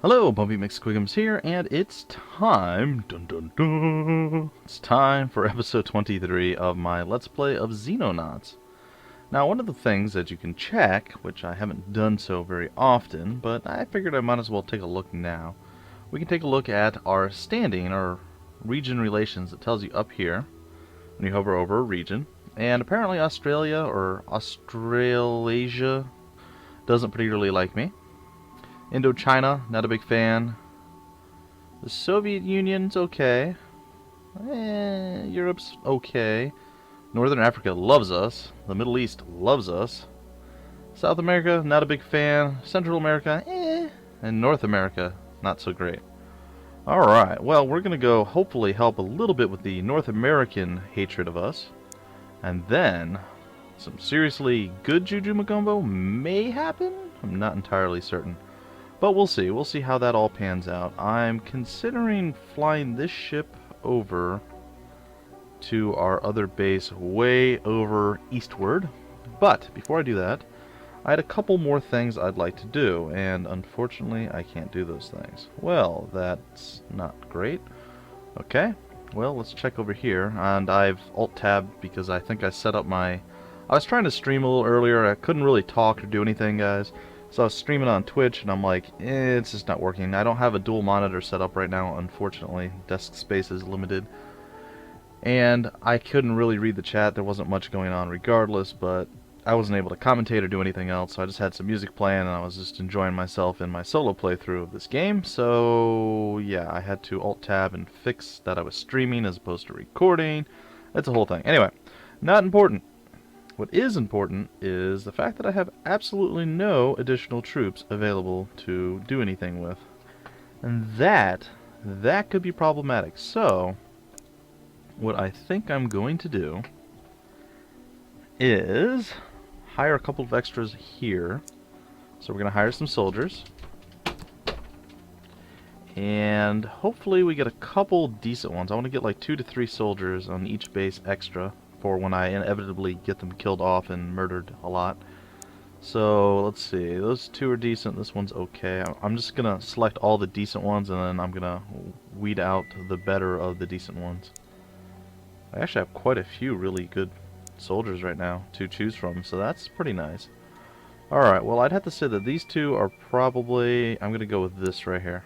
Hello, Bumpy McSquigums here, and it's time, dun dun dun, it's time for episode 23 of my Let's Play of Xenonauts. Now, one of the things that you can check, which I haven't done so very often, but I figured I might as well take a look now. We can take a look at our standing, our region relations. It tells you up here, when you hover over a region, and apparently Australia, or Australasia, doesn't particularly like me. Indochina, not a big fan. The Soviet Union's okay. Europe's okay. Northern Africa loves us. The Middle East loves us. South America, not a big fan. Central America, And North America, not so great. Alright, well, we're going to go hopefully help a little bit with the North American hatred of us. And then, some seriously good Juju Magumbo may happen? I'm not entirely certain. But we'll see. We'll see how that all pans out. I'm considering flying this ship over to our other base way over eastward. But before I do that, I had a couple more things I'd like to do, and unfortunately I can't do those things. Well, that's not great. Okay, well, let's check over here, and I've alt-tabbed because I think I set up my... I was trying to stream a little earlier. I couldn't really talk or do anything, guys. So I was streaming on Twitch, and I'm like, it's just not working. I don't have a dual monitor set up right now, unfortunately. Desk space is limited. And I couldn't really read the chat. There wasn't much going on regardless, but I wasn't able to commentate or do anything else. So I just had some music playing, and I was just enjoying myself in my solo playthrough of this game. So, yeah, I had to alt-tab and fix that I was streaming as opposed to recording. It's a whole thing. Anyway, not important. What is important is the fact that I have absolutely no additional troops available to do anything with. And that could be problematic. So, what I think I'm going to do is hire a couple of extras here. So we're going to hire some soldiers. And hopefully we get a couple decent ones. I want to get like 2 to 3 soldiers on each base extra for when I inevitably get them killed off and murdered a lot. So, let's see. Those 2 are decent. This one's okay. I'm just going to select all the decent ones, and then I'm going to weed out the better of the decent ones. I actually have quite a few really good soldiers right now to choose from, so that's pretty nice. Alright, well, I'd have to say that these 2 are probably... I'm going to go with this right here.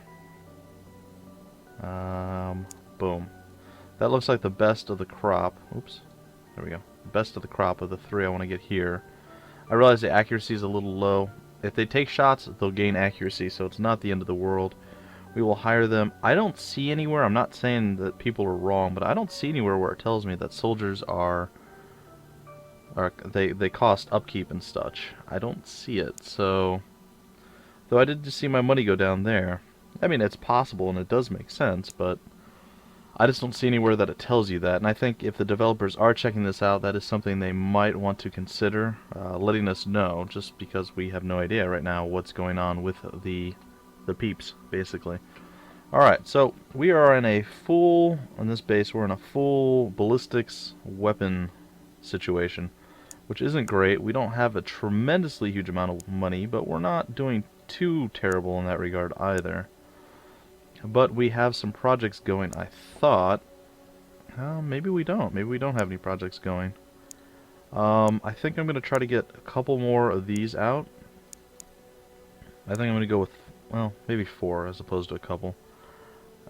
Boom. That looks like the best of the crop. Oops. There we go. Best of the crop of the 3 I want to get here. I realize the accuracy is a little low. If they take shots, they'll gain accuracy, so it's not the end of the world. We will hire them. I don't see anywhere, I'm not saying that people are wrong, but I don't see anywhere where it tells me that soldiers they cost upkeep and such. I don't see it, so... Though I did just see my money go down there. I mean, it's possible and it does make sense, but... I just don't see anywhere that it tells you that, and I think if the developers are checking this out, that is something they might want to consider letting us know, just because we have no idea right now what's going on with the peeps, basically. Alright, so we are in a full, on this base, we're in a full ballistics weapon situation, which isn't great. We don't have a tremendously huge amount of money, but we're not doing too terrible in that regard either. But we have some projects going, I thought. Maybe we don't. Maybe we don't have any projects going. I think I'm going to try to get a couple more of these out. I think I'm going to go with, well, maybe 4 as opposed to a couple.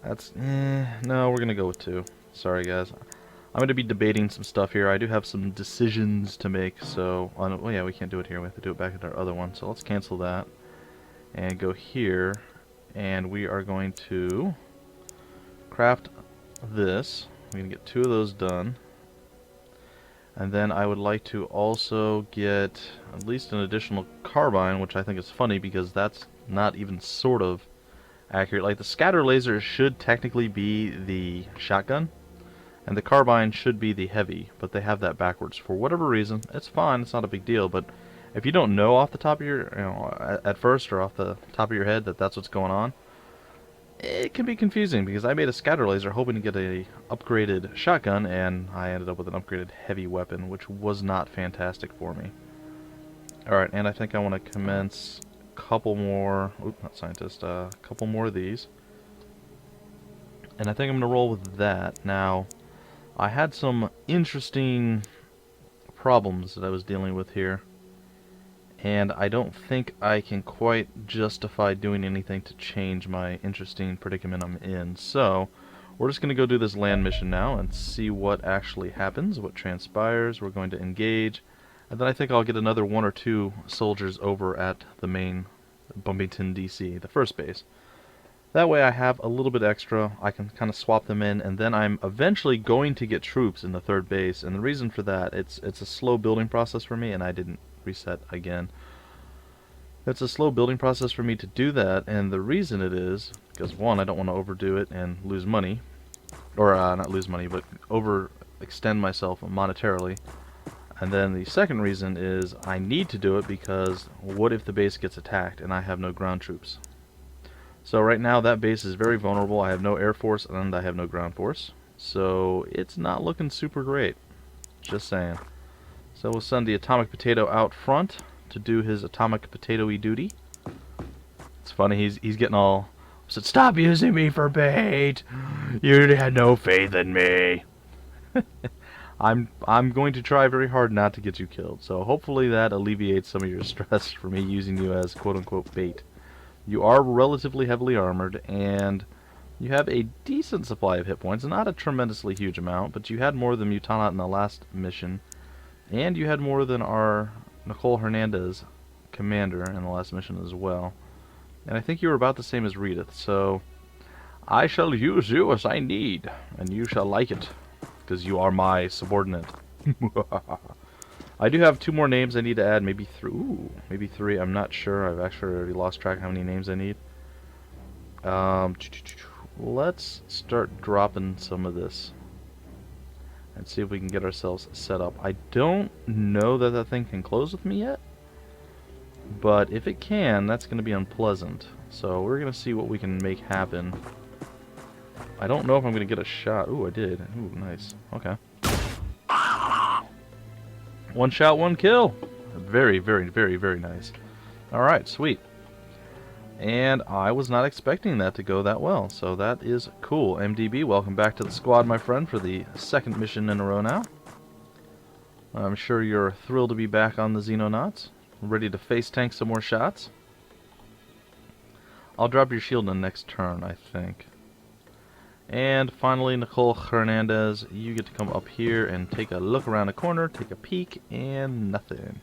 That's, no, we're going to go with 2. Sorry, guys. I'm going to be debating some stuff here. I do have some decisions to make, so, well, yeah, we can't do it here. We have to do it back at our other one. So let's cancel that and go here. And we are going to craft this. We're going to get 2 of those done. And then I would like to also get at least an additional carbine, which I think is funny because that's not even sort of accurate. Like, the scatter laser should technically be the shotgun, and the carbine should be the heavy, but they have that backwards for whatever reason. It's fine, it's not a big deal, but if you don't know off the top of your, at first or off the top of your head that that's what's going on, it can be confusing because I made a scatter laser hoping to get a upgraded shotgun, and I ended up with an upgraded heavy weapon, which was not fantastic for me. Alright, and I think I want to commence couple more, oop, not scientist, a couple more of these. And I think I'm going to roll with that. Now, I had some interesting problems that I was dealing with here. And I don't think I can quite justify doing anything to change my interesting predicament I'm in. So, we're just going to go do this land mission now and see what actually happens, what transpires. We're going to engage. And then I think I'll get another 1 or 2 soldiers over at the main Bumpington, DC, the first base. That way I have a little bit extra. I can kind of swap them in, and then I'm eventually going to get troops in the third base. And the reason for that, it's a slow building process for me, and I didn't reset again. It's a slow building process for me to do that, and the reason it is because, one, I don't want to overdo it and lose money, or not lose money, but overextend myself monetarily. And then the second reason is I need to do it because what if the base gets attacked and I have no ground troops? So right now that base is very vulnerable. I have no air force and I have no ground force, so it's not looking super great. Just saying. So we'll send the atomic potato out front to do his atomic potato-y duty. It's funny, he's getting all said, "Stop using me for bait! You had no faith in me." I'm going to try very hard not to get you killed, so hopefully that alleviates some of your stress for me using you as quote-unquote bait. You are relatively heavily armored, and you have a decent supply of hit points, not a tremendously huge amount, but you had more than Mutanat in the last mission, and you had more than our Nicole Hernandez commander in the last mission as well. And I think you were about the same as Redith, so I shall use you as I need, and you shall like it, because you are my subordinate. I do have 2 more names I need to add, maybe 3. Ooh, maybe 3. I'm not sure. I've actually already lost track of how many names I need. Let's start dropping some of this and see if we can get ourselves set up. I don't know that that thing can close with me yet, but if it can, that's going to be unpleasant. So we're going to see what we can make happen. I don't know if I'm going to get a shot. Ooh, I did. Ooh, nice. Okay. 1 shot, 1 kill. Very, very, very, very nice. Alright, sweet. And I was not expecting that to go that well, so that is cool. MDB, welcome back to the squad, my friend, for the 2nd mission in a row now. I'm sure you're thrilled to be back on the Xenonauts, ready to face tank some more shots. I'll drop your shield in the next turn, I think. And finally, Nicole Hernandez, you get to come up here and take a look around the corner, take a peek, and nothing.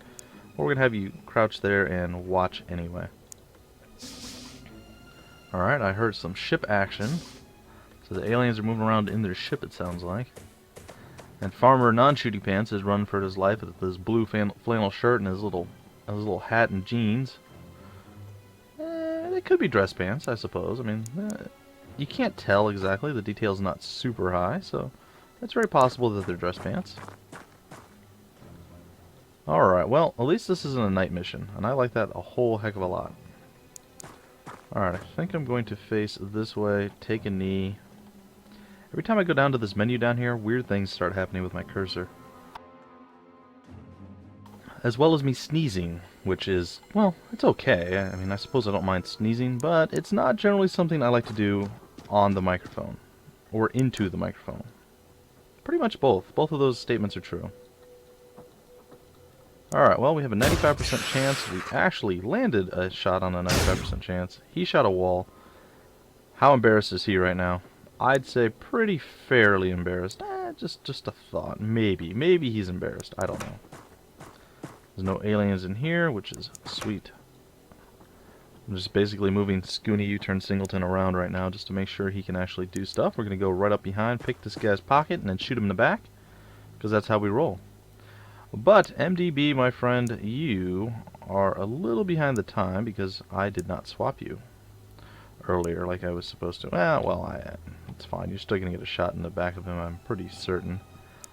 We're going to have you crouch there and watch anyway. Alright, I heard some ship action. So the aliens are moving around in their ship, it sounds like. And Farmer Non-Shooty Pants is running for his life with his blue flannel shirt and his little hat and jeans. They could be dress pants, I suppose. I mean, you can't tell exactly. The detail's not super high, so it's very possible that they're dress pants. Alright, well, at least this isn't a night mission, and I like that a whole heck of a lot. Alright, I think I'm going to face this way, take a knee. Every time I go down to this menu down here, weird things start happening with my cursor. As well as me sneezing, which is, well, it's okay. I mean, I suppose I don't mind sneezing, but it's not generally something I like to do on the microphone, or into the microphone. Pretty much both. Both of those statements are true. Alright, well, we have a 95% chance. We actually landed a shot on a 95% chance. He shot a wall. How embarrassed is he right now? I'd say pretty fairly embarrassed. Just a thought. Maybe he's embarrassed. I don't know. There's no aliens in here, which is sweet. I'm just basically moving Scooney U-turn Singleton around right now just to make sure he can actually do stuff. We're going to go right up behind, pick this guy's pocket, and then shoot him in the back, because that's how we roll. But, MDB, my friend, you are a little behind the time because I did not swap you earlier like I was supposed to. Well, it's fine. You're still going to get a shot in the back of him, I'm pretty certain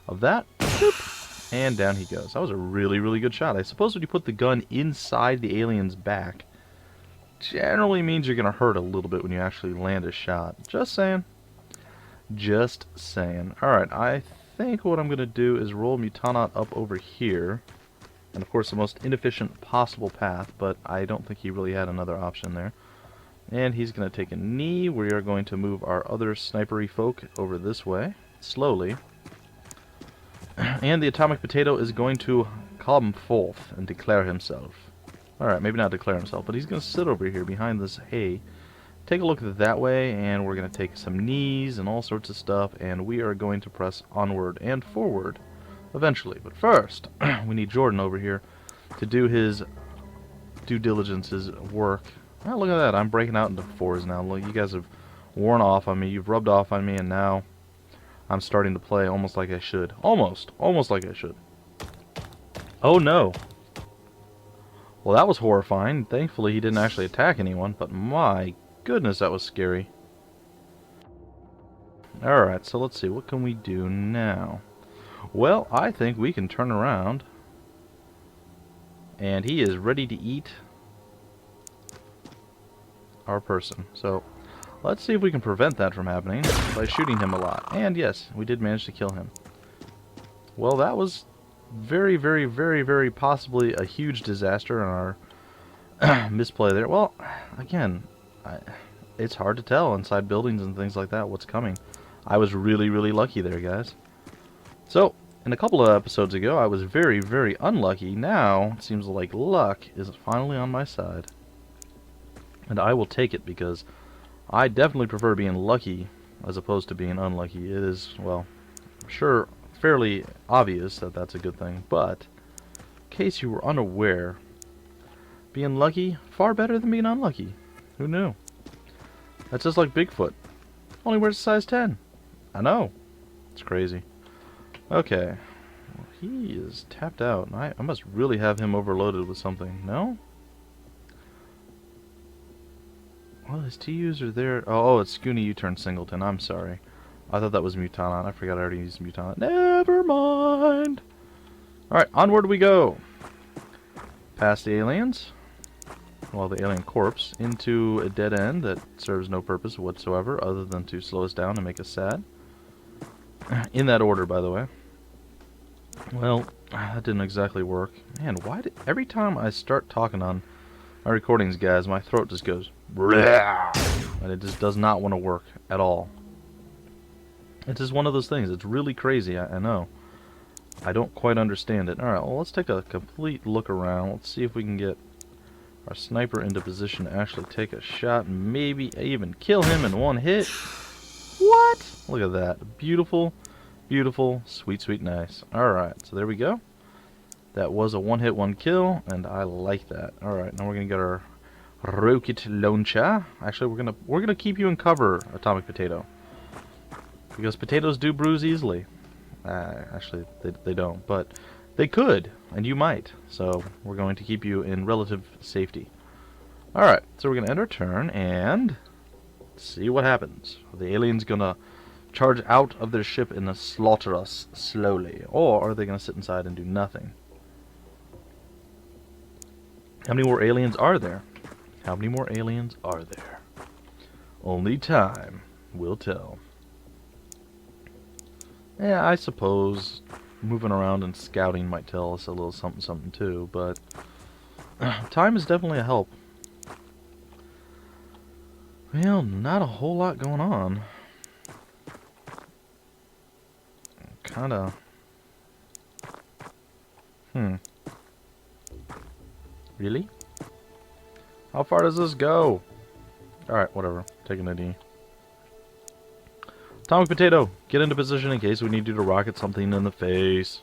of that. Boop. And down he goes. That was a really, really good shot. I suppose when you put the gun inside the alien's back, generally means you're going to hurt a little bit when you actually land a shot. Just saying. Just saying. Alright, I think what I'm going to do is roll Mutanat up over here And of course the most inefficient possible path, but I don't think he really had another option there. And he's going to take a knee. We are going to move our other snipery folk over this way, slowly. And the atomic potato is going to come forth and declare himself. Alright, maybe not declare himself, but he's going to sit over here behind this hay. Take a look that way, and we're going to take some knees and all sorts of stuff, and we are going to press onward and forward eventually. But first, we need Jordan over here to do his due diligence, his work. Oh, look at that. I'm breaking out into fours now. Look, you guys have worn off on me. You've rubbed off on me, and now I'm starting to play almost like I should. Almost like I should. Oh, no. Well, that was horrifying. Thankfully, he didn't actually attack anyone, but my goodness, that was scary. Alright, so let's see. What can we do now? Well, I think we can turn around. And he is ready to eat our person. So, let's see if we can prevent that from happening by shooting him a lot. And yes, we did manage to kill him. Well, that was very, very, very, very possibly a huge disaster in our misplay there. Well, again, it's hard to tell inside buildings and things like that what's coming. I was really, really lucky there, guys. So, in a couple of episodes ago, I was very, very unlucky. Now, it seems like luck is finally on my side. And I will take it because I definitely prefer being lucky as opposed to being unlucky. It is, well, sure, fairly obvious that that's a good thing, but in case you were unaware, being lucky, far better than being unlucky. Who knew? That's just like Bigfoot. Only wears a size 10. I know. It's crazy. Okay. Well, he is tapped out. I must really have him overloaded with something. No? Well, his TUs are there. Oh, it's Scooney U-turn Singleton. I'm sorry. I thought that was Mutanot. I forgot I already used Mutanot. Never mind. Alright, onward we go. Past the aliens. Well, the alien corpse. Into a dead end that serves no purpose whatsoever other than to slow us down and make us sad. In that order, by the way. Well, that didn't exactly work. Man, why did... Every time I start talking on my recordings, guys, my throat just goes... And it just does not want to work at all. It's just one of those things. It's really crazy, I know. I don't quite understand it. Alright, well, let's take a complete look around. Let's see if we can get our sniper into position to actually take a shot and maybe even kill him in one hit. What? Look at that. Beautiful, beautiful, sweet, sweet, nice. Alright, so there we go. That was a one-hit, one-kill, and I like that. Alright, now we're going to get our rocket launcher. Actually, we're gonna keep you in cover, Atomic Potato. Because potatoes do bruise easily. Actually, they don't, but they could, and you might. So we're going to keep you in relative safety. Alright, so we're going to end our turn and see what happens. Are the aliens going to charge out of their ship and slaughter us slowly? Or are they going to sit inside and do nothing? How many more aliens are there? How many more aliens are there? Only time will tell. Yeah, I suppose moving around and scouting might tell us a little something something too, but time is definitely a help. Well, not a whole lot going on. Kinda... Really? How far does this go? Alright, whatever. Taking a knee. Atomic Potato, get into position in case we need you to rocket something in the face.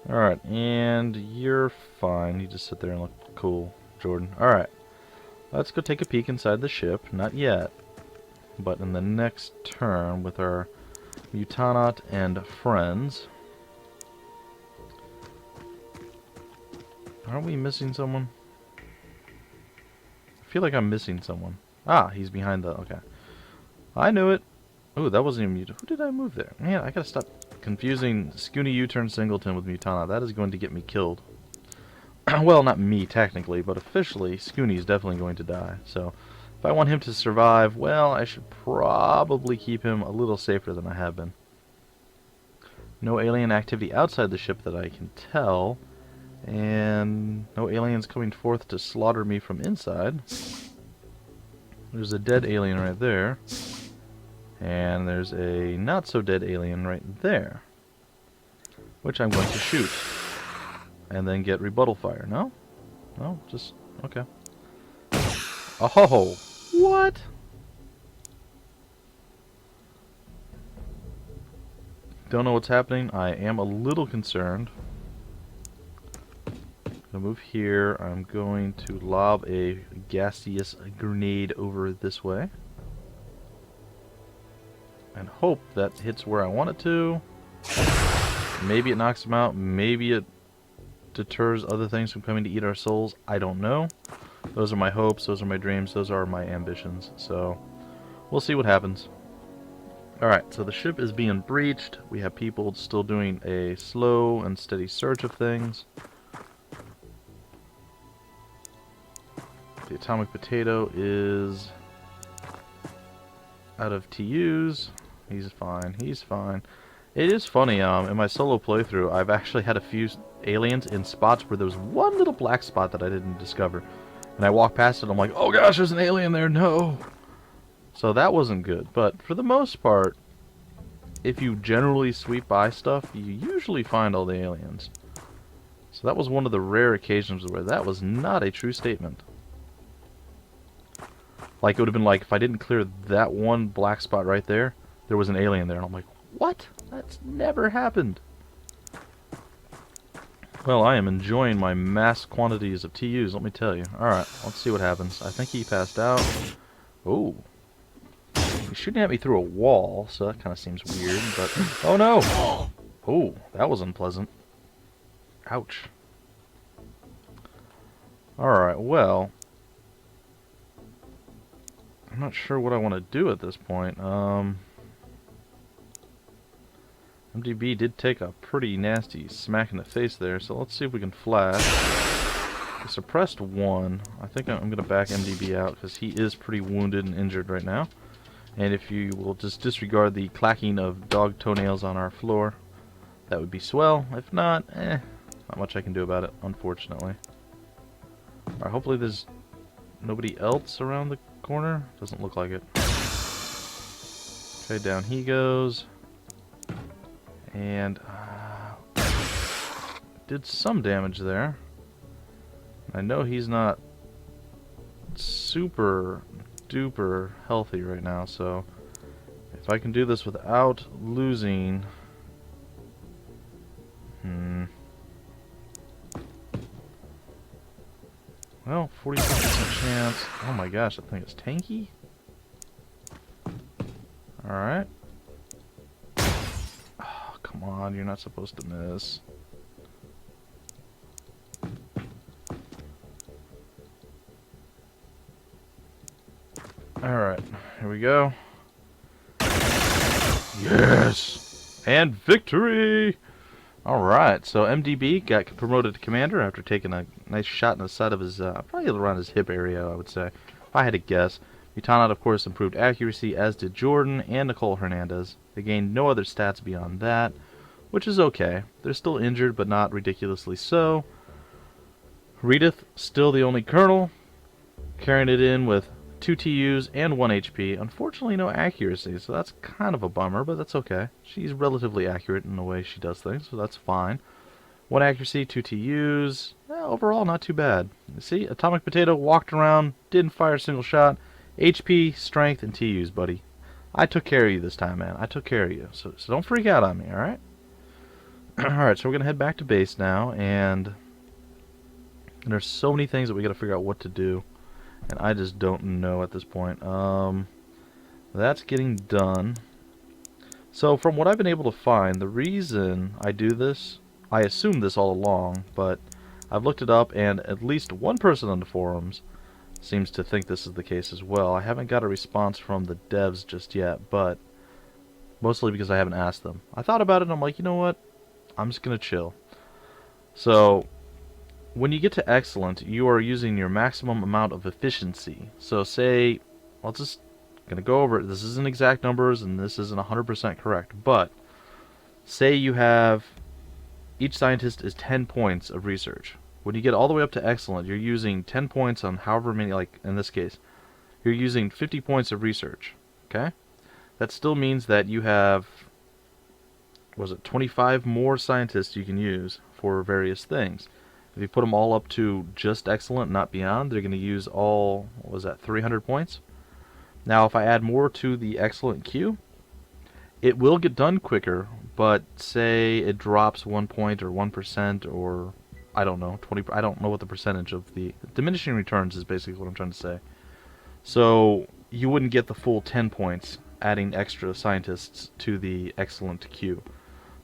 Alright, and you're fine. You just sit there and look cool, Jordan. Alright, let's go take a peek inside the ship. Not yet, but in the next turn with our Mutanot and friends. Aren't we missing someone? I feel like I'm missing someone. Ah, he's behind the... Okay. I knew it. Oh, that wasn't even Mutanot. Who did I move there? Man, I gotta stop confusing Scooney U-turn Singleton with Mutanot. That is going to get me killed. Well, not me, technically, but officially, Scooney is definitely going to die. So, if I want him to survive, well, I should probably keep him a little safer than I have been. No alien activity outside the ship that I can tell. And no aliens coming forth to slaughter me from inside. There's a dead alien right there. And there's a not so dead alien right there. Which I'm going to shoot. And then get rebuttal fire. No? No? Just... okay. Oh! What? Don't know what's happening. I am a little concerned. I'll move here. I'm going to lob a gaseous grenade over this way. And hope that hits where I want it to. Maybe it knocks them out. Maybe it deters other things from coming to eat our souls. I don't know. Those are my hopes. Those are my dreams. Those are my ambitions. So, we'll see what happens. Alright, so the ship is being breached. We have people still doing a slow and steady search of things. The atomic potato is out of TUs. He's fine. He's fine. It is funny, in my solo playthrough, I've actually had a few aliens in spots where there was one little black spot that I didn't discover. And I walk past it, I'm like, oh gosh, there's an alien there, no! So that wasn't good. But for the most part, if you generally sweep by stuff, you usually find all the aliens. So that was one of the rare occasions where that was not a true statement. Like, it would have been like, if I didn't clear that one black spot right there, there was an alien there. And I'm like, what? That's never happened. Well, I am enjoying my mass quantities of TUs, let me tell you. Alright, let's see what happens. I think he passed out. Oh. He's shooting at me through a wall, so that kind of seems weird, but... oh no! Oh, that was unpleasant. Ouch. Alright, well... I'm not sure what I want to do at this point. MDB did take a pretty nasty smack in the face there, so let's see if we can flash. He suppressed one. I think I'm going to back MDB out because he is pretty wounded and injured right now. And if you will just disregard the clacking of dog toenails on our floor, that would be swell. If not, not much I can do about it, unfortunately. Alright, hopefully there's nobody else around the corner. Doesn't look like it. Okay, down he goes. And did some damage there. I know he's not super duper healthy right now, so if I can do this without losing... well, 45% chance. Oh my gosh, that thing is tanky. Alright. Oh, come on, you're not supposed to miss. Alright, here we go. Yes! And victory! Alright, so MDB got promoted to commander after taking a nice shot in the side of his, probably around his hip area, I would say, if I had to guess. Butanot, of course, improved accuracy, as did Jordan and Nicole Hernandez. They gained no other stats beyond that, which is okay. They're still injured, but not ridiculously so. Redith, still the only colonel, carrying it in with 2 TUs and 1 HP. Unfortunately, no accuracy, so that's kind of a bummer, but that's okay. She's relatively accurate in the way she does things, so that's fine. 1 accuracy, 2 TUs. Overall, not too bad. You see, Atomic Potato walked around, didn't fire a single shot. HP, strength, and TUs, buddy. I took care of you this time, man. I took care of you, so don't freak out on me, alright? Alright, so we're going to head back to base now, and there's so many things that we got to figure out what to do. And I just don't know at this point. That's getting done. So from what I've been able to find, the reason I do this, I assumed this all along, but I've looked it up, and at least one person on the forums seems to think this is the case as well. I haven't got a response from the devs just yet, but mostly because I haven't asked them. I thought about it, and I'm like, you know what? I'm just going to chill. So when you get to excellent, you are using your maximum amount of efficiency. So say, I'll just going to go over it. This isn't exact numbers, and this isn't 100% correct. But say you have each scientist is 10 points of research. When you get all the way up to excellent, you're using 10 points on however many, like in this case, you're using 50 points of research. Okay? That still means that you have, was it 25 more scientists you can use for various things. If you put them all up to just excellent, not beyond, they're going to use all, what was that, 300 points? Now, if I add more to the excellent queue, it will get done quicker, but say it drops 1 point or 1% or I don't know, 20. I don't know what the percentage of the diminishing returns is basically what I'm trying to say. So you wouldn't get the full 10 points adding extra scientists to the excellent queue.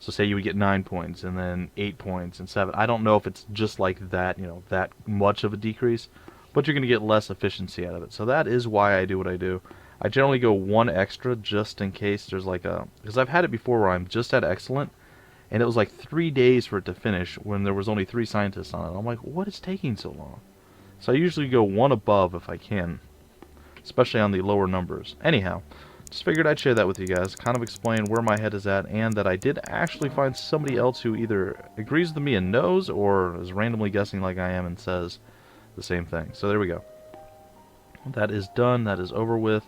So say you would get 9 points and then 8 points and 7. I don't know if it's just like that, you know, that much of a decrease, but you're going to get less efficiency out of it. So that is why I do what I do. I generally go 1 extra just in case there's like a, because I've had it before where I'm just at excellent and it was like 3 days for it to finish when there was only 3 scientists on it. I'm like, what is taking so long? So I usually go 1 above if I can, especially on the lower numbers. Anyhow, just figured I'd share that with you guys, kind of explain where my head is at, and that I did actually find somebody else who either agrees with me and knows, or is randomly guessing like I am and says the same thing. So there we go. That is done. That is over with.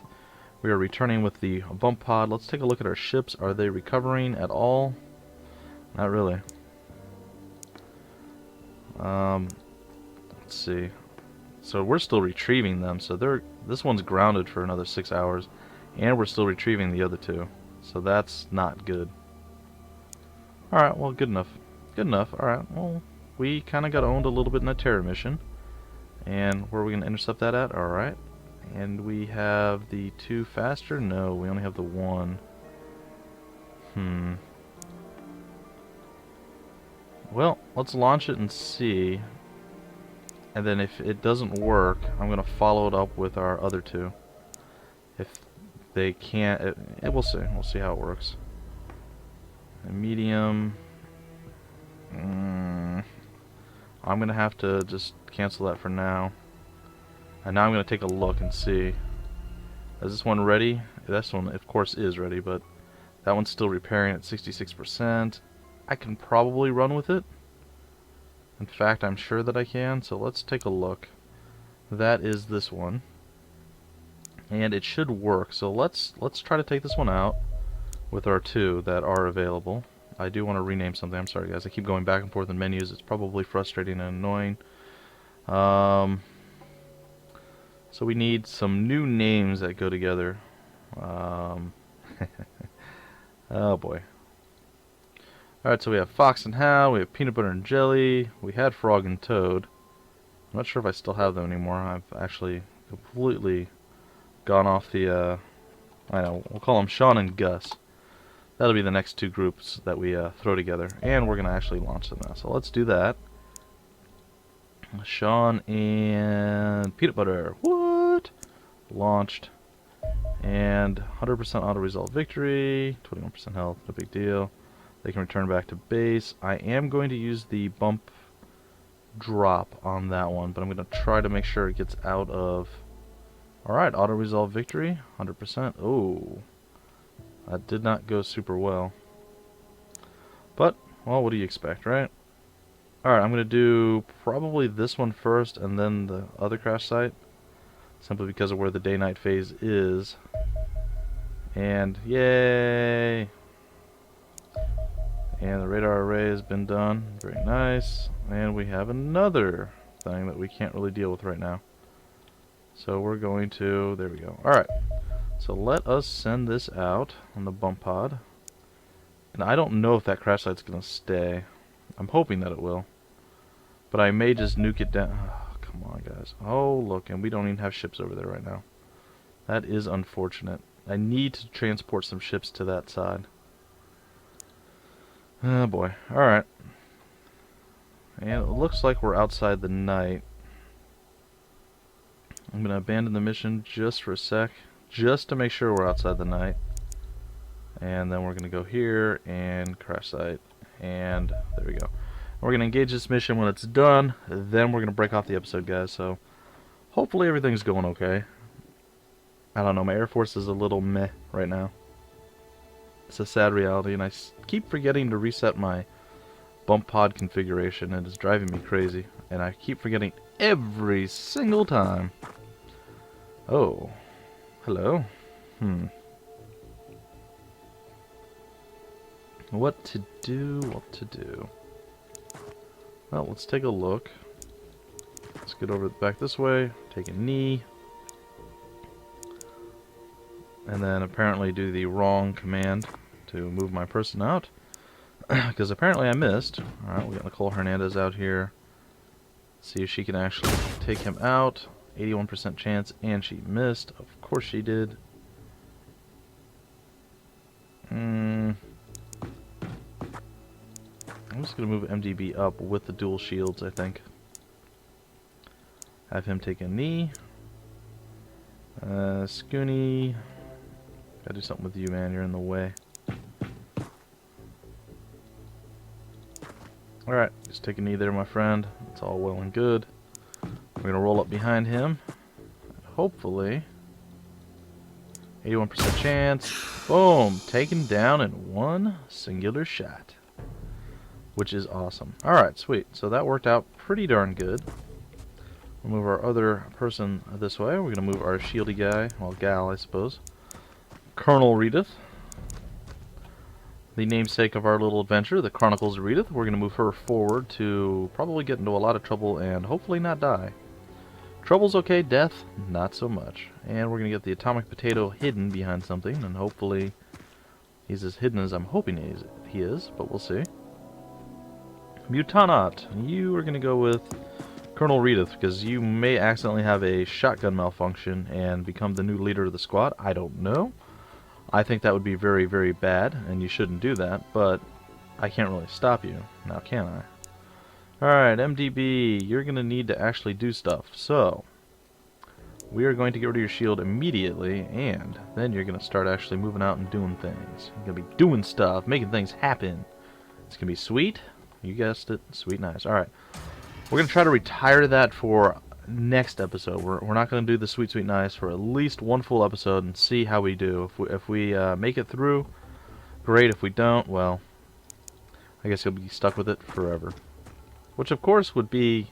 We are returning with the bump pod. Let's take a look at our ships. Are they recovering at all? Not really. Let's see. So we're still retrieving them. So this one's grounded for another 6 hours. And we're still retrieving the other 2. So that's not good. Alright, well, good enough. Good enough. Alright, well, we kind of got owned a little bit in a terror mission. And where are we going to intercept that at? Alright. And we have the 2 faster? No, we only have the 1. Well, let's launch it and see. And then if it doesn't work, I'm going to follow it up with our other 2. If they can't, we'll see. We'll see how it works. And medium. I'm going to have to just cancel that for now. And now I'm going to take a look and see. Is this one ready? This one, of course, is ready, but that one's still repairing at 66%. I can probably run with it. In fact, I'm sure that I can, so let's take a look. That is this one. And it should work, so let's try to take this one out with our 2 that are available. I do want to rename something. I'm sorry, guys. I keep going back and forth in menus. It's probably frustrating and annoying. So we need some new names that go together. Oh boy. Alright, so we have Fox and How, we have Peanut Butter and Jelly, we had Frog and Toad. I'm not sure if I still have them anymore. I've actually completely gone off the, I know, we'll call them Sean and Gus. That'll be the next 2 groups that we throw together, and we're going to actually launch them now. So let's do that. Sean and Peanut Butter. What? Launched. And 100% auto-resolve victory, 21% health, no big deal. They can return back to base. I am going to use the bump drop on that one, but I'm going to try to make sure it gets out of... Alright, auto-resolve victory, 100%. Oh, that did not go super well. But, well, what do you expect, right? Alright, I'm going to do probably this one first and then the other crash site. Simply because of where the day-night phase is. And, yay! And the radar array has been done. Very nice. And we have another thing that we can't really deal with right now. So we're going to, there we go. Alright, so let us send this out on the bump pod. And I don't know if that crash site's going to stay. I'm hoping that it will. But I may just nuke it down. Oh, come on, guys. Oh, look, and we don't even have ships over there right now. That is unfortunate. I need to transport some ships to that side. Oh, boy. Alright. And it looks like we're outside the night. I'm going to abandon the mission just for a sec, just to make sure we're outside the night. And then we're going to go here and crash site. And there we go. We're going to engage this mission when it's done. Then we're going to break off the episode, guys. So hopefully everything's going okay. I don't know. My Air Force is a little meh right now. It's a sad reality, and I keep forgetting to reset my bump pod configuration. It is driving me crazy, and I keep forgetting every single time. Oh, hello. What to do, what to do. Well, let's take a look. Let's get over back this way, take a knee, and then apparently do the wrong command to move my person out, because apparently I missed. Alright, we got Nicole Hernandez out here. See if she can actually take him out. 81% chance, and she missed. Of course she did. I'm just going to move MDB up with the dual shields, I think. Have him take a knee. Scoony. Gotta do something with you, man. You're in the way. Alright, just take a knee there, my friend. It's all well and good. We're going to roll up behind him. Hopefully. 81% chance. Boom! Taken down in one singular shot. Which is awesome. Alright, sweet. So that worked out pretty darn good. We'll move our other person this way. We're going to move our shieldy guy. Well, gal, I suppose. Colonel Redith. The namesake of our little adventure, the Chronicles of Redith. We're going to move her forward to probably get into a lot of trouble and hopefully not die. Trouble's okay, death, not so much. And we're going to get the atomic potato hidden behind something, and hopefully he's as hidden as I'm hoping he is, but we'll see. Mutanot, you are going to go with Colonel Redith, because you may accidentally have a shotgun malfunction and become the new leader of the squad. I don't know. I think that would be very, very bad, and you shouldn't do that, but I can't really stop you. Now, can I? Alright, MDB, you're going to need to actually do stuff. So, we are going to get rid of your shield immediately, and then you're going to start actually moving out and doing things. You're going to be doing stuff, making things happen. It's going to be sweet. You guessed it. Sweet, nice. Alright. We're going to try to retire that for next episode. We're not going to do the sweet, sweet, nice for at least one full episode and see how we do. If we make it through, great. If we don't, well, I guess you'll be stuck with it forever. Which, of course, would be,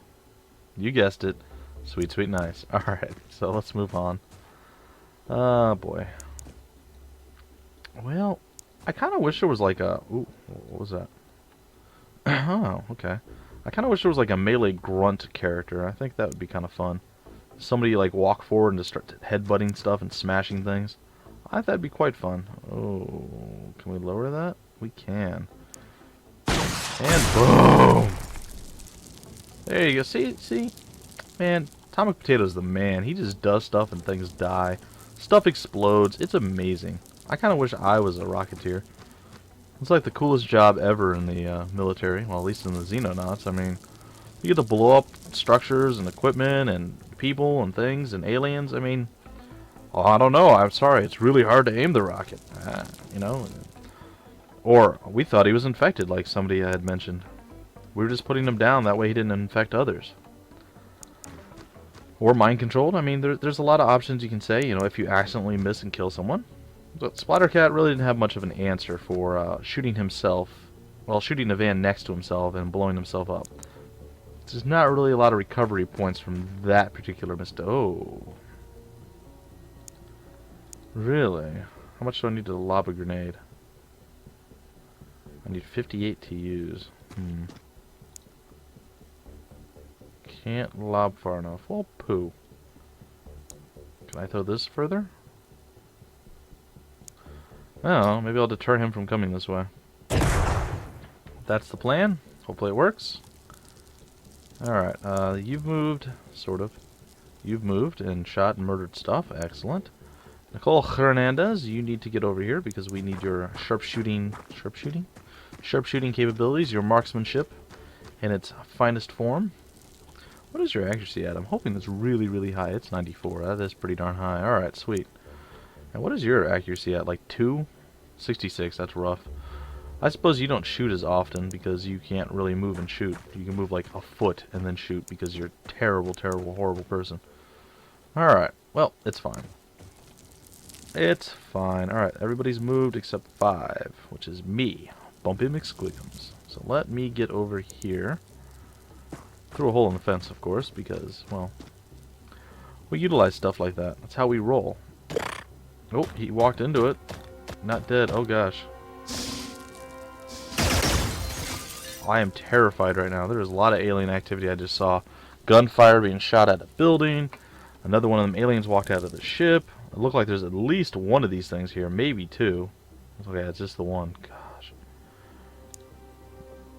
you guessed it, sweet, sweet, nice. Alright, so let's move on. Oh, boy. Well, I kind of wish there was like a... Ooh, what was that? Oh, okay. I kind of wish there was like a melee grunt character. I think that would be kind of fun. Somebody like walk forward and just start headbutting stuff and smashing things. I think that'd be quite fun. Oh, can we lower that? We can. And boom! There you go. See? Man, Atomic Potato's the man. He just does stuff and things die. Stuff explodes. It's amazing. I kind of wish I was a Rocketeer. It's like the coolest job ever in the military. Well, at least in the Xenonauts. I mean, you get to blow up structures and equipment and people and things and aliens. I mean, oh, I don't know. I'm sorry. It's really hard to aim the rocket. You know? Or we thought he was infected, like somebody had mentioned. We were just putting him down. That way he didn't infect others. Or mind controlled. I mean, there's a lot of options you can say. You know, if you accidentally miss and kill someone. But Splattercat really didn't have much of an answer for shooting himself, well, shooting a van next to himself and blowing himself up. There's not really a lot of recovery points from that particular mistake. Oh. Really? How much do I need to lob a grenade? I need 58 to use. Can't lob far enough. Well, poo. Can I throw this further? Oh, maybe I'll deter him from coming this way. That's the plan. Hopefully it works. Alright, you've moved, sort of. You've moved and shot and murdered stuff. Excellent. Nicole Hernandez, you need to get over here because we need your sharpshooting capabilities, your marksmanship in its finest form. What is your accuracy at? I'm hoping it's really, really high. It's 94. That is pretty darn high. Alright, sweet. And what is your accuracy at? Like 2? 66, that's rough. I suppose you don't shoot as often because you can't really move and shoot. You can move like a foot and then shoot because you're a terrible, terrible, horrible person. Alright, well, it's fine. It's fine. Alright, everybody's moved except 5, which is me, Bumpy McSquigums. So let me get over here. Through a hole in the fence, of course, because, well, we utilize stuff like that. That's how we roll. Oh, he walked into it. Not dead. Oh, gosh. I am terrified right now. There is a lot of alien activity I just saw. Gunfire being shot at a building. Another one of them aliens walked out of the ship. It looked like there's at least one of these things here. Maybe two. Okay, it's just the one. Gosh.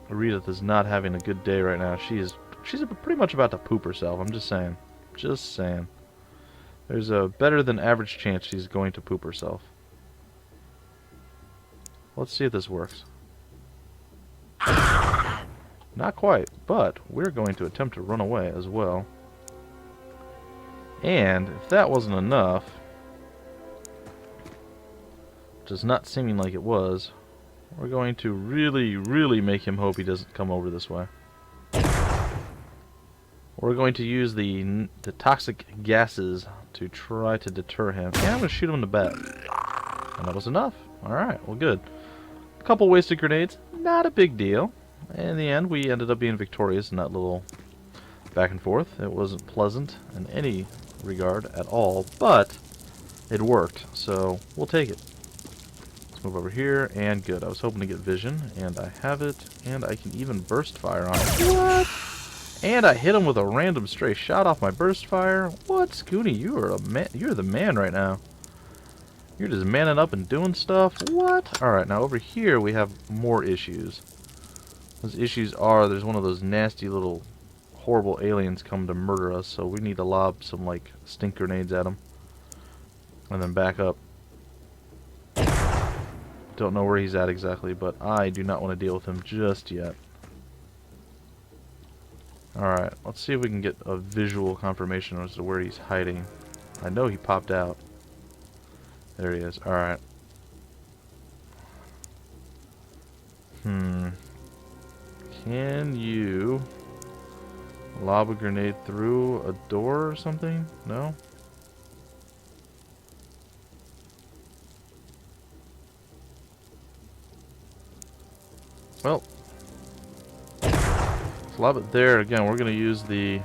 Rita is not having a good day right now. She's pretty much about to poop herself. I'm just saying. Just saying. There's a better than average chance she's going to poop herself. Let's see if this works. Not quite, but we're going to attempt to run away as well. And if that wasn't enough, which is not seeming like it was, we're going to really, really make him hope he doesn't come over this way. We're going to use the toxic gases to try to deter him. And I'm going to shoot him in the back. And that was enough. Alright, well good. A couple wasted grenades, not a big deal. In the end, we ended up being victorious in that little back and forth. It wasn't pleasant in any regard at all, but it worked, so we'll take it. Let's move over here, and good. I was hoping to get vision, and I have it, and I can even burst fire on it. What? And I hit him with a random stray shot off my burst fire. What, Scooney? You are a man. You're the man right now. You're just manning up and doing stuff. What? All right, now over here we have more issues. Those issues are there's one of those nasty little horrible aliens come to murder us, so we need to lob some like stink grenades at them and then back up. Don't know where he's at exactly, but I do not want to deal with him just yet. Alright, let's see if we can get a visual confirmation as to where he's hiding. I know he popped out. There he is. Alright. Can you lob a grenade through a door or something? No? Well, let's lob it there. Again, we're going to use the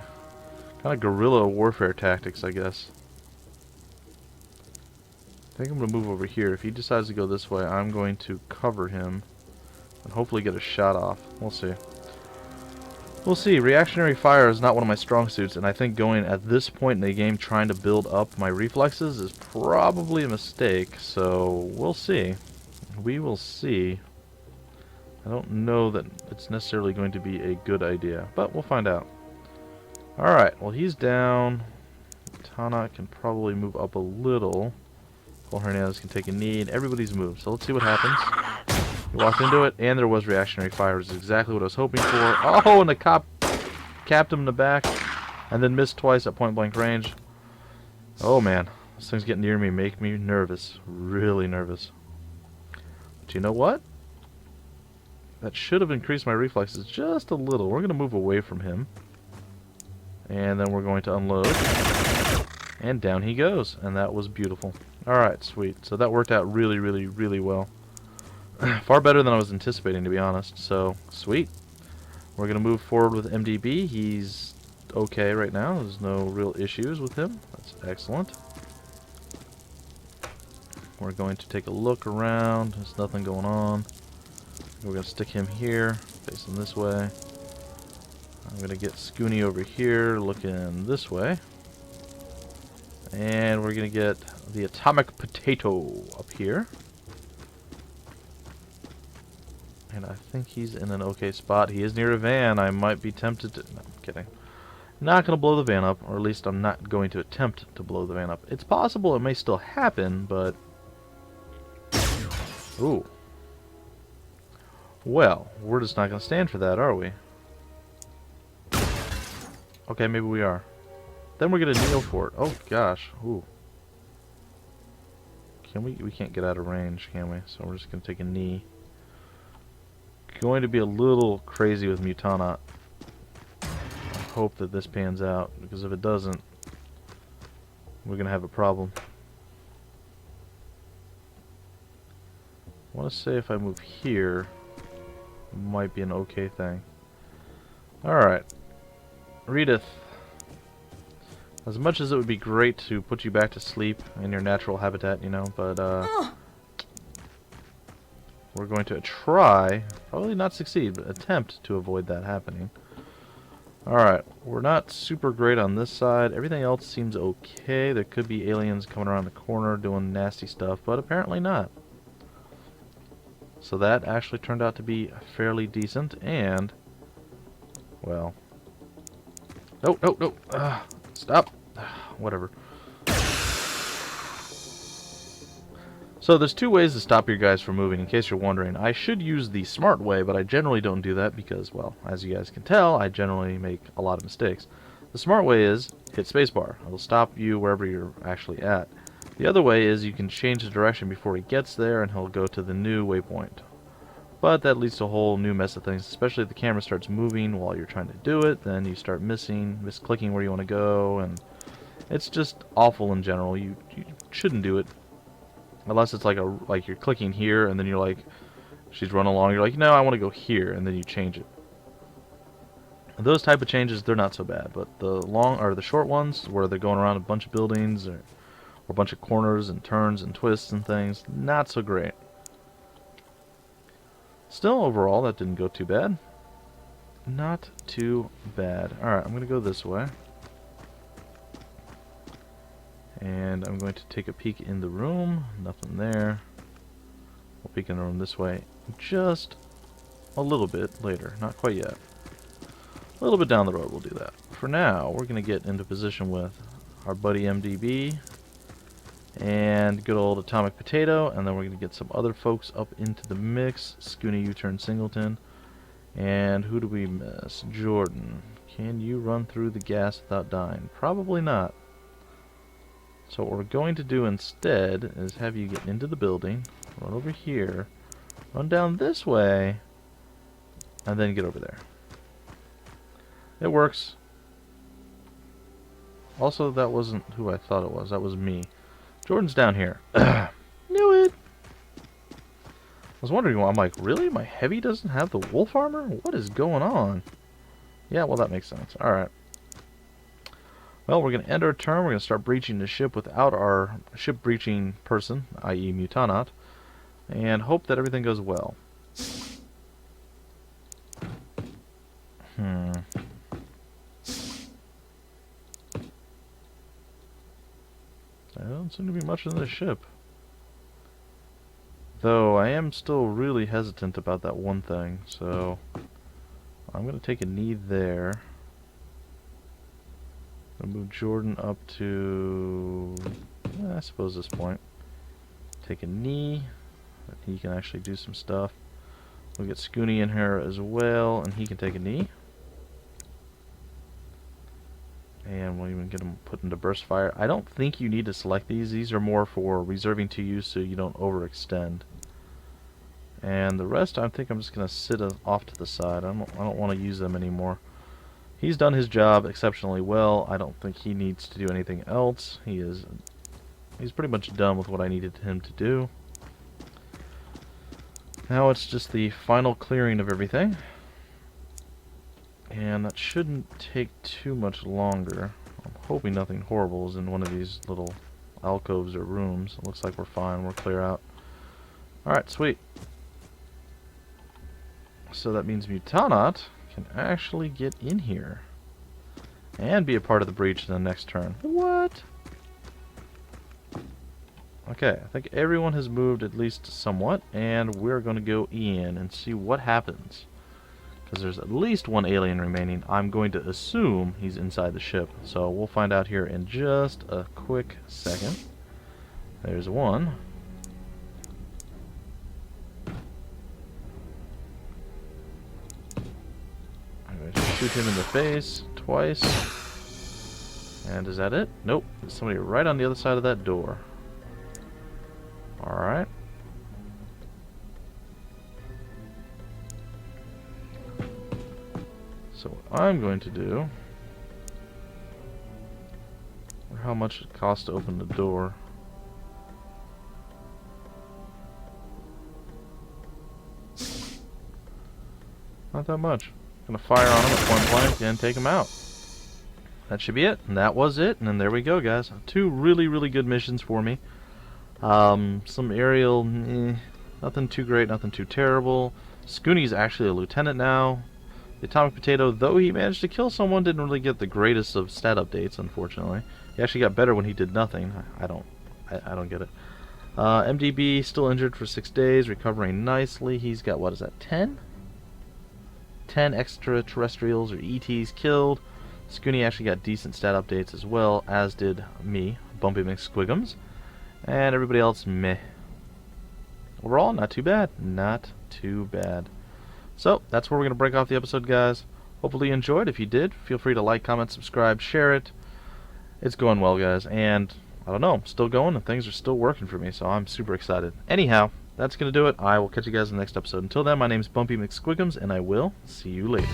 kind of guerrilla warfare tactics, I guess. I think I'm going to move over here. If he decides to go this way, I'm going to cover him and hopefully get a shot off. We'll see. We'll see. Reactionary fire is not one of my strong suits, and I think going at this point in the game trying to build up my reflexes is probably a mistake, so we'll see. We will see. I don't know that it's necessarily going to be a good idea, but we'll find out. Alright, well he's down. Tana can probably move up a little. Paul Hernandez can take a knee, and everybody's moved, so let's see what happens. He walked into it, and there was reactionary fire, which is exactly what I was hoping for. Oh, and the cop capped him in the back, and then missed twice at point-blank range. Oh, man. This thing's getting near me, make me nervous. Really nervous. But you know what? That should have increased my reflexes just a little. We're going to move away from him. And then we're going to unload. And down he goes. And that was beautiful. Alright, sweet. So that worked out really, really, really well. Far better than I was anticipating, to be honest. So, sweet. We're going to move forward with MDB. He's okay right now. There's no real issues with him. That's excellent. We're going to take a look around. There's nothing going on. We're going to stick him here, facing this way. I'm going to get Scooney over here, looking this way. And we're going to get the atomic potato up here. And I think he's in an okay spot. He is near a van. I might be tempted to... No, I'm kidding. Not going to blow the van up, or at least I'm not going to attempt to blow the van up. It's possible it may still happen, but... Ooh. Well, we're just not going to stand for that, are we? Okay, maybe we are. Then we're going to kneel for it. Oh, gosh. Ooh. Can we? We can't get out of range, can we? So we're just going to take a knee. Going to be a little crazy with Mutanaut. I hope that this pans out, because if it doesn't, we're going to have a problem. I want to say if I move here, might be an okay thing. Alright. Redith. As much as it would be great to put you back to sleep in your natural habitat, you know, but we're going to try, probably not succeed, but attempt to avoid that happening. Alright, we're not super great on this side. Everything else seems okay. There could be aliens coming around the corner doing nasty stuff, but apparently not. So that actually turned out to be fairly decent, and, well... No, no, no! Stop! Whatever. So there's two ways to stop your guys from moving, in case you're wondering. I should use the smart way, but I generally don't do that because, well, as you guys can tell, I generally make a lot of mistakes. The smart way is hit spacebar. It'll stop you wherever you're actually at. The other way is you can change the direction before he gets there and he'll go to the new waypoint. But that leads to a whole new mess of things, especially if the camera starts moving while you're trying to do it, then you start misclicking where you want to go, and it's just awful in general. You shouldn't do it. Unless it's like you're clicking here and then you're like, she's running along, you're like, no, I want to go here, and then you change it. And those type of changes, they're not so bad, but the short ones where they're going around a bunch of buildings or a bunch of corners and turns and twists and things, not so great. Still, overall, that didn't go too bad. Not too bad. Alright, I'm going to go this way. And I'm going to take a peek in the room. Nothing there. We'll peek in the room this way just a little bit later. Not quite yet. A little bit down the road we'll do that. For now, we're going to get into position with our buddy MDB and good old Atomic Potato, and then we're going to get some other folks up into the mix. Scooney U-turn Singleton. And who do we miss? Jordan. Can you run through the gas without dying? Probably not. So what we're going to do instead is have you get into the building, run over here, run down this way, and then get over there. It works. Also, that wasn't who I thought it was. That was me. Jordan's down here. Knew it! I was wondering, I'm like, really? My heavy doesn't have the wolf armor? What is going on? Yeah, well, that makes sense. Alright. Well, we're going to end our turn. We're going to start breaching the ship without our ship breaching person, i.e. Mutanaut, and hope that everything goes well. There don't seem to be much in this ship. Though, I am still really hesitant about that one thing, so I'm going to take a knee there. I'll move Jordan up to, I suppose, this point. Take a knee. He can actually do some stuff. We'll get Scooney in here as well, and he can take a knee. And we'll even get him put into burst fire. I don't think you need to select these. These are more for reserving to use so you don't overextend. And the rest, I think I'm just going to sit off to the side. I don't want to use them anymore. He's done his job exceptionally well. I don't think he needs to do anything else. He's pretty much done with what I needed him to do. Now it's just the final clearing of everything. And that shouldn't take too much longer. I'm hoping nothing horrible is in one of these little alcoves or rooms. It looks like we're fine. We're clear out. Alright, sweet. So that means Mutanaut can actually get in here and be a part of the breach in the next turn. What? Okay, I think everyone has moved at least somewhat, and we're going to go in and see what happens. Because there's at least one alien remaining. I'm going to assume he's inside the ship, so we'll find out here in just a quick second. There's one. Shoot him in the face twice. And is that it? Nope. There's somebody right on the other side of that door. Alright. So what I'm going to do... or how much it costs to open the door. Not that much. Gonna fire on him at point blank and take him out. That should be it. And that was it. And then there we go, guys. 2 really, really good missions for me. Some aerial, nothing too great, nothing too terrible. Scoony's actually a lieutenant now. The Atomic Potato, though he managed to kill someone, didn't really get the greatest of stat updates, unfortunately. He actually got better when he did nothing. I don't get it. MDB still injured for 6 days, recovering nicely. He's got, what is that, 10? 10 extraterrestrials or ETs killed. Scooney actually got decent stat updates as well, as did me, Bumpy McSquigums. And everybody else, meh. Overall, not too bad. Not too bad. So, that's where we're going to break off the episode, guys. Hopefully you enjoyed. If you did, feel free to like, comment, subscribe, share it. It's going well, guys. And, I don't know, I'm still going and things are still working for me, so I'm super excited. Anyhow, that's going to do it. I will catch you guys in the next episode. Until then, my name is Bumpy McSquigums, and I will see you later.